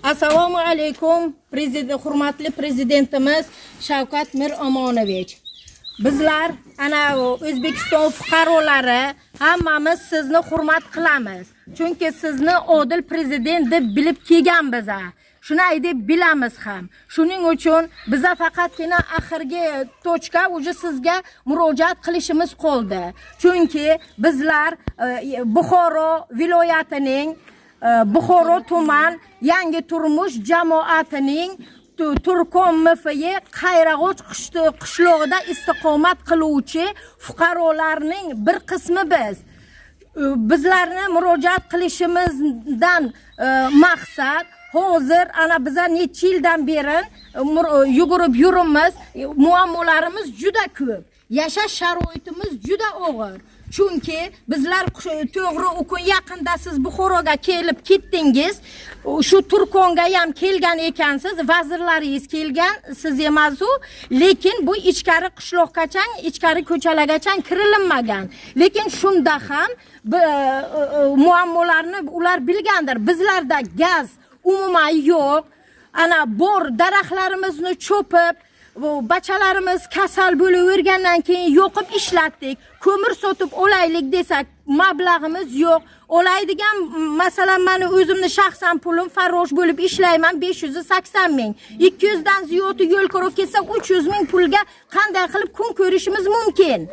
Assalomu alaykum, hurmatli prezidentimiz Shavkat Miromonovich. Bizlar ana O'zbekiston fuqarolari hammamiz sizni hurmat qilamiz. Chunki sizni odil prezident deb bilib kelganmiz. Shuni deb bilamiz ham. Shuning uchun biza faqatgina oxirgi tochka uje sizga murojaat qilishimiz qoldi. Chunki bizlar Buxoro viloyatining Buxoro tuman yangi turmush jamoatining Turkom MFY Qayrag'och qishlog'ida istiqomat qiluvchi fuqarolarning bir qismi biz. Bizlarni murojaat qilishimizdan maqsad hozir ana biza necha yildan beri yugurib yurimiz, muammolarimiz juda ko'p. Yashash sharoitimiz juda og'ir. Chunki bizlar to'g'ri ukun yaqinda siz Buxoroga kelib ketdingiz, shu Turkonga ham kelgan ekansiz, vazirlaringiz kelgan, siz emas-u, lekin bu ichkari qishloqgacha, ichkari ko'chalargacha kirilinmagan. Lekin shunda ham muammolarni ular bilgandir. Bizlarda gaz umuman yo'q. Ana bor daraxtlarimizni cho'pib, bachalarimiz kasal bo'lavergandan keyin yo'qib ishlatdik. Ko'mir sotib olaylik desak, mablag'imiz yo'q. Olaydigan masalan meni o'zimni shaxsan pulim farrosh bo'lib ishlayman 580 ming. 200 dan ziyodi yo'l ko'rib kelsa 300 ming pulga qanday qilib kun ko'rishimiz mumkin?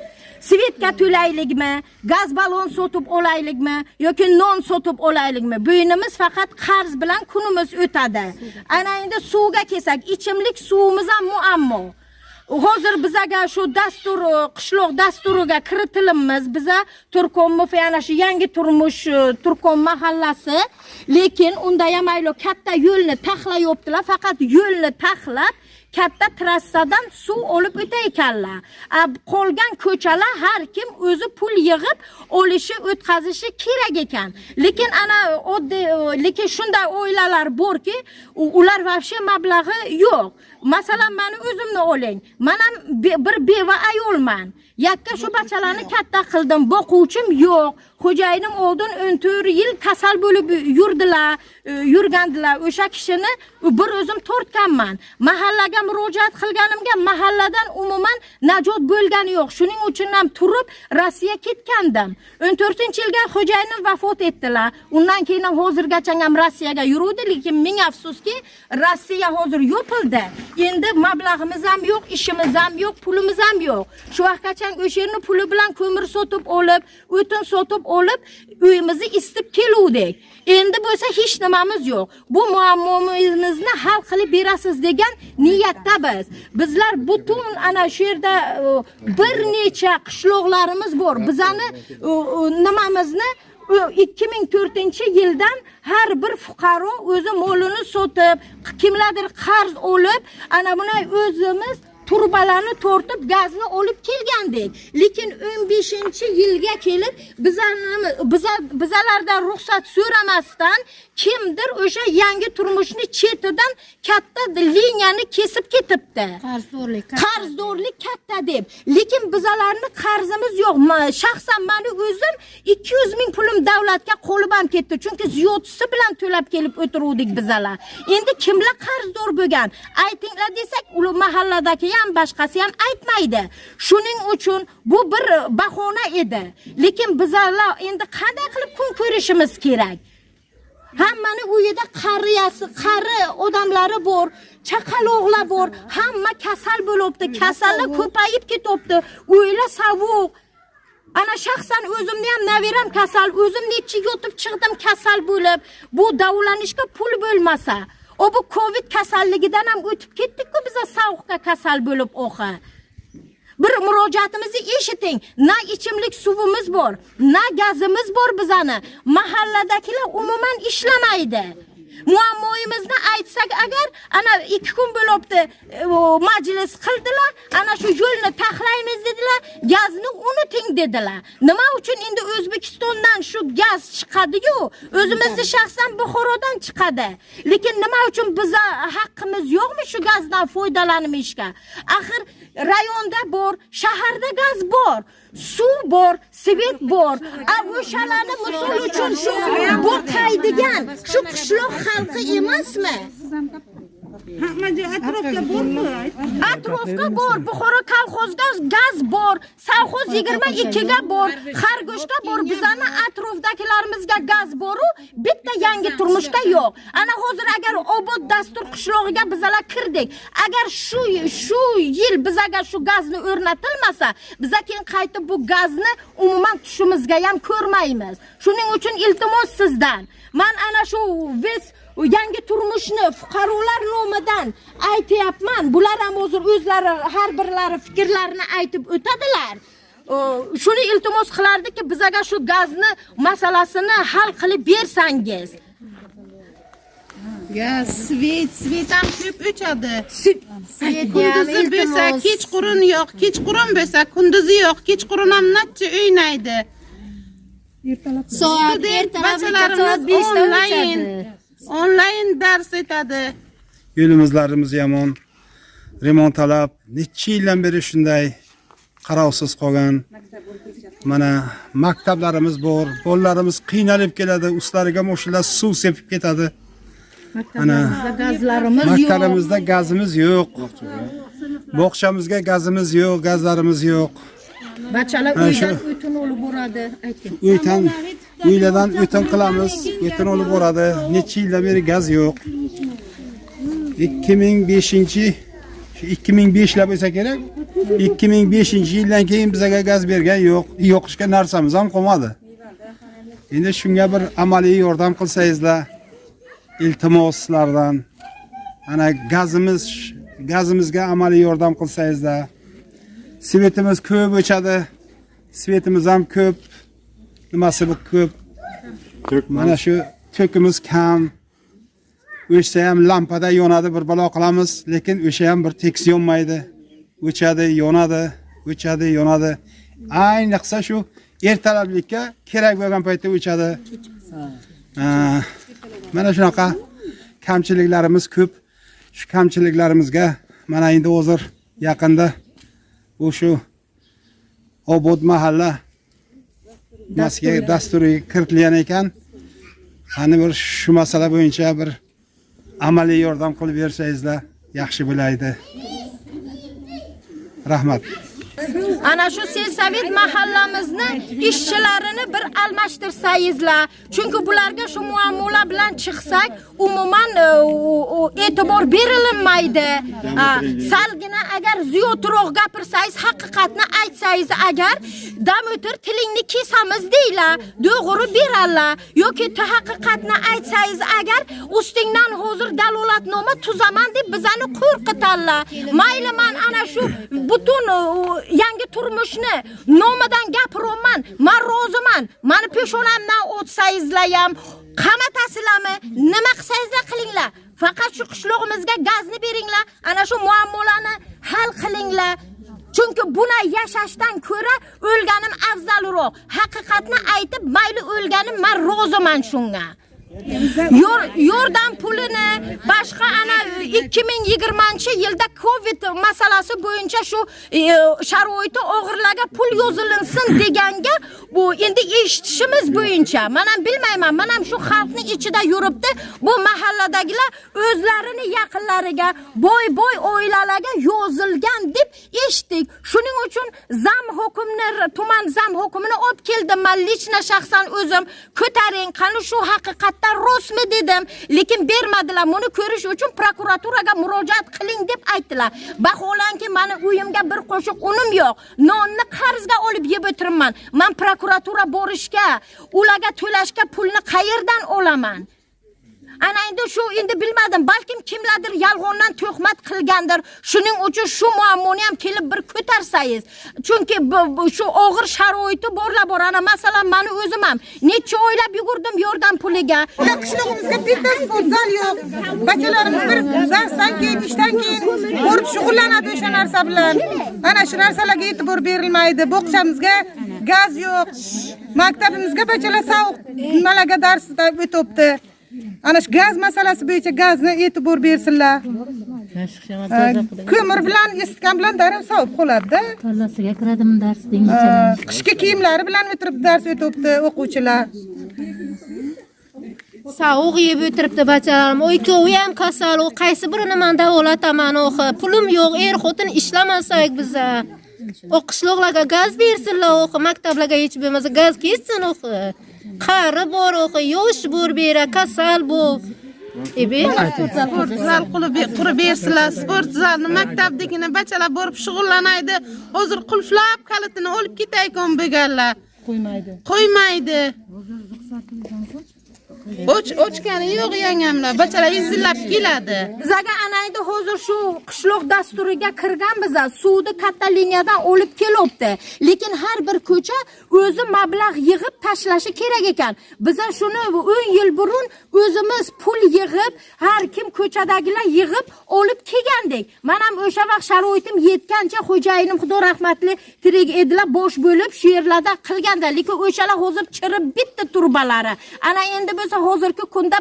Svetka to'laylikmi, gaz balon sotib olaylikmi yoki non sotib olaylikmi? Bo'ynimiz faqat qarz bilan kunimiz o'tadi. Ana endi suvga kelsak, ichimlik suvimiz ham muammo. Hozir bizaga shu dastur, qishloq dasturiga kiritilimiz, biza Turkom MFY shu yangi turmush Turkom mahallasi, lekin unda ham aylo katta yo'lni taxlayaptilar, faqat yo'lni taxlab katta trassadan suv olib o'taykanlar. Qolgan ko'chalar har kim o'zi pul yig'ib olishi, o'tkazishi kerak ekan. Lekin ana oddiy, lekin shunday oilalar borki, ular vobshe mablag'i yo'q. Masalan, meni o'zimni oling. Men ham bir beva ayolman. Yakka shu bachalarni katta qildim, boquvchim yo'q. Xo'jayinim oldin 14 yil kasal bo'lib yurgandilar. O'sha kishini bir o'zim tortganman. Mahallaga murojaat qilganimga mahalladan umuman najot bo'lgani yo'q. Shuning uchun ham turib Rossiya ketgandim. 14-yilga xo'jayinim vafot etdilar. Undan keyin hozirgacha ham Rossiyaga yurdi, lekin ming afsuski Rossiya hozir yopildi. Endi mablag'imiz ham yo'q, ishimiz ham yo'q, pulimiz ham yo'q. Shu vaqtgacha o'sha yerni puli bilan ko'mir sotib olib, o'tin sotib olib, uyimizni isitib keluvdik. Endi bo'lsa hech nimamiz yo'q. Bu muammomizni hal qilib berasiz degan niyatda biz. Bizlar butun ana shu yerda bir necha qishloqlarimiz bor. Bizani nimamizni 2004-yildan har bir fuqaro o'zi molini sotib, kimlardir qarz olib, ana buni o'zimiz turbalarni tortib gazni olib kelgandik. Lekin 15-yilga kelib bizalardan ruxsat so'ramasdan kimdir o'sha yangi turmushni chetidan katta liniyani kesib ketibdi. Qarzdorlik katta deb. Lekin bizalarni qarzimiz yo'q. Shaxsan meni o'zim 200 ming pulim davlatga qo'libam ketdi. Chunki ziyodisi bilan to'lab kelib o'tiruvdik bizalar. Endi kimlar qarzdor bo'lgan? Aytinglar desak, ular mahalladagi ham boshqasi ham aytmaydi. Shuning uchun bu bir bahona edi. Lekin bizalar endi qanday qilib kun ko'rishimiz kerak? Hammani uyida qari odamlari bor, chaqaloqlar bor, hamma kasal bo'libdi, kasallar ko'payib ketibdi, uylar sovuq. Ana shaxsan o'zimni ham naviram kasal, o'zim necha yotib chiqdim kasal bo'lib, bu davolanishga pul bo'lmasa, bu Covid kasalligidan ham o'tib ketdik-ku biz sovuqqa kasal bo'lib oxa. Bir murojaatimizni eshiting. Na ichimlik suvimiz bor, na gazimiz bor bizani. Mahalladagilar umuman ishlamaydi. Muammoyimizni aytsak agar ana 2 kun bo'libdi majlis qildilar, ana shu yo'lni taxlaymiz dedilar, gazni unuting dedilar. Nima uchun endi O'zbekistondan shu gaz chiqadi-yu, o'zimizni shaxsan Buxorodan chiqadi. Lekin nima uchun biza haqqimiz yo'qmi shu gazdan foydalanishga? Axir rayonda bor, shaharda gaz bor, suv bor, svet bor. O'shalarni misol uchun shu bu qaydigan, shu qishloq xalqi emasmi? Atrofga bor, Buxoro kolxozda gaz bor, savxoz 22 ga bor, Xargoshda bor, bizani atrofdagilarimizga gaz bor-u, bitta yangi turmushda yo'q. Ana hozir agar Obod dastur qishlog'iga bizalar kirdik. Agar shu yil bizaga shu gazni o'rnatilmasa, biza keyin qaytib bu gazni umuman tushimizga ham ko'rmaymiz. Shuning uchun iltimos sizdan. Men ana shu yangi turmushni fuqarolar nomidan aytayapman. Bular ham hozir o'zlari har birlari fikrlarini aytib o'tadilar. Shuni iltimos qilardiki, bizaga shu gazni masalasini hal qilib bersangiz. Ya svet ham ko'p o'chadi. Kunduzi bo'lsa kechqurun yo'q, kechqurun bo'lsa kunduzi yo'q, kechqurun ham necha o'ynaydi. Soat ertalab onlayn dars etadi. Yo'limizlarimiz yomon. Remont talab necha yildan beri shunday qarovsiz qolgan. Mana maktablarimiz bor, bolalarimiz qiynalib keladi, ustlariga mashinalar suv sepib ketadi. Maktabimizda gazimiz yo'q. Bog'chamizga gazimiz yo'q, gazlarimiz yo'q. Bachalar uydan o'tin olib boradi, ayting. Uylardan o'tin qilamiz, o'tin olib boradi. Necha yildan beri gaz yo'q. 2005 lab bo'lsa kerak. 2005-yildan keyin bizga gaz bergan yo'q. Yo'qishga narsamiz ham qolmadi. Endi shunga bir amaliy yordam qilsangizlar, iltimoslardan. Ana gazimizga amaliy yordam qilsangizlar. Svetimiz ko'p o'chadi. Svetimiz ham ko'p. Nimasi bu ko'p. Mana shu to'kimiz kam. O'chsa ham lampada yonadi, bir balo qilamiz, lekin o'sha ham bir tekis yonmaydi. O'chadi, yonadi, o'chadi, yonadi. Ayniqsa shu ertalablikka kerak bo'lgan paytda o'chadi. Mana shunaqa kamchiliklarimiz ko'p. Shu kamchiliklarimizga mana endi hozir yaqinda shu Obod mahalla dasturiga kiritilgan ekan. Qani bir shu masala bo'yicha bir amaliy yordam qilib bersangizlar yaxshi bo'laydi. Rahmat. Ana shu Selsovet mahallamizni ishchilarini bir almashtirsangizlar. Chunki bularga shu muammolar bilan chiqsak, umuman e'tibor berilmaydi. Salgina agar ziyotroq gapirsangiz, haqiqatni aytsangiz agar, dam o'tir tilingni kesamiz deylar, to'g'ri berarlar. Yoki haqiqatni aytsangiz agar, ustingdan hozir dalolatnoma tuzaman deb bizani qo'rqitarlar. Mayli, men ana shu butun yangi turmushni nomidan gapiryapman, men roziman. Meni peshonamdan o'tsangizlar ham, qamatasizlarmi? Nima qilsangizlar qilinglar. Faqat shu qishlog'imizga gazni beringlar, ana shu muammolarni hal qilinglar. Chunki buni yashashdan ko'ra o'lganim afzalroq. Haqiqatni aytib, mayli o'lganim, men roziman shunga. Yordam pulini boshqa ana 2020-yilda Covid masalasi bo'yicha shu sharoiti og'irlarga pul yozilinsin deganga bu endi eshitishimiz bo'yicha men ham bilmayman, men ham shu xalqning ichida yuribdi, bu mahalladagilar o'zlarini yaqinlariga, boy oilalarga yozilgan deb eshitdik. Shuning uchun tuman zam hukmini olib keldim. Men lichna shaxsan o'zim ko'taring, qani shu haqiqat rostmi dedim, lekin bermadilar. Buni ko'rish uchun prokuraturaga murojaat qiling deb aytdilar. Vaholanki meni uyimga bir qo'shiq unim yo'q. Nonni qarzga olib yeb o'tiribman. Men prokuratura borishga, ularga to'lashga pulni qayerdan olaman? Ana endi bilmadim, balkim kimlardir yolg'ondan tuhmat qilgandir. Shuning uchun shu muammoni ham kelib bir ko'tarsangiz. Chunki shu og'ir sharoiti borlar bor. Ana masalan, meni o'zim ham necha oylab yugurdim yordam puliga. Qishlog'imizga bitta sportzal yo'q. Bakalarimiz bir darsdan keyin, ishdan keyin borib shug'ullanadi o'sha narsa bilan. Ana shu narsalarga e'tibor berilmaydi. Bog'chamizga gaz yo'q. Maktabimizga bachalar sovuq nimalarga darsda o'tibdi. Ana shu gaz masalasi bo'yicha gazni e'tibor bersinlar. Ko'mir bilan isitgan bilan darhol sovib qoladi-da. Kallasiga kiradimi dars deymiz. Qishki kiyimlari bilan o'tirib dars o'tibdi o'quvchilar. Sovuq yeb o'tiribdi bachalarim. O ikkovi ham kasal, o qaysi birini men davolataman o'xi. Pulim yo'q, xotin ishlamasak biza. O qishloqlarga gaz bersinlar o'xi, maktablarga hech bo'lmasa gaz ketsin o'xi. Qari bor o'xi, yosh bor bera, kasal bu. Sport zal qurib bersinlar. Sport zalni maktabdagina bachalar borib shug'ullanaydi. Hozir qulflab kalitini olib ketaykan bo'lganlar. Qo'ymaydi. Ochgani yo'q yangamlar. Bachalar izillab keladi. Bizaga anayda hozir shu qishloq dasturiga kirgan biza suvni katta liniyadan olib kelibdi. Lekin har bir ko'cha o'zi mablag' yig'ib tashlashi kerak ekan. Biza shuni 10 yil burun o'zimiz pul yig'ib, har kim ko'chadagilar yig'ib olib kelgandik. Men ham o'sha vaqt sharoitim yetgancha xo'jayinim xudo rahmatli tirik edilar, bosh bo'lib shu yerlarda qilganda. Lekin o'shalar hozir chirib bitdi turbalari. Ana endi biz hozirgi kunda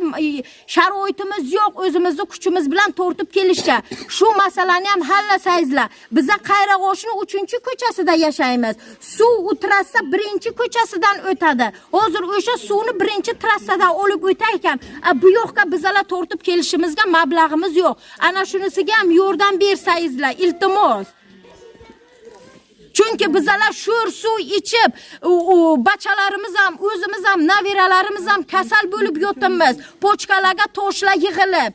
sharoitimiz yo'q, o'zimizni kuchimiz bilan tortib kelishcha. Shu masalani ham hallasangizlar. Biza Qayrag'oshning 3-ko'chasida yashaymiz. Suv u trassa 1-ko'chasidan o'tadi. Hozir o'sha suvni 1-trassadan olib o'tar ekan. Bu yoqqa bizalar tortib kelishimizga mablag'imiz yo'q. Ana shunisiga ham yordam bersangizlar, iltimos. Chunki bizalar sho'r suv ichib, bachalarimiz ham, o'zimiz ham, naviralarimiz ham kasal bo'lib yotimiz. Pochkalarga toshlar yig'ilib.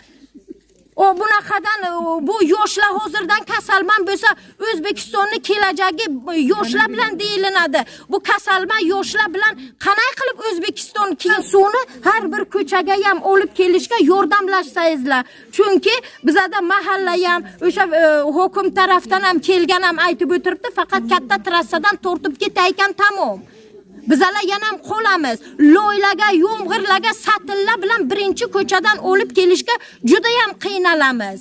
O bunaqadan bu yoshlar hozirdan kasalman bo'lsa, O'zbekistonning kelajagi yoshlar bilan deyilinadi. Bu kasalman yoshlar bilan qanday qilib O'zbekiston keyin suvni har bir ko'chaga ham olib kelishga yordamlashsangizlar. Chunki bizada mahalla ham, o'sha hukumat tarafdan ham kelgan ham aytib o'tiribdi, faqat katta trassadan tortib ketaykan tamom. Bizalar yana ham qolamiz. Loylarga, yomg'irlarga, satilla bilan 1-ko'chadan olib kelishga juda ham qiynalamiz.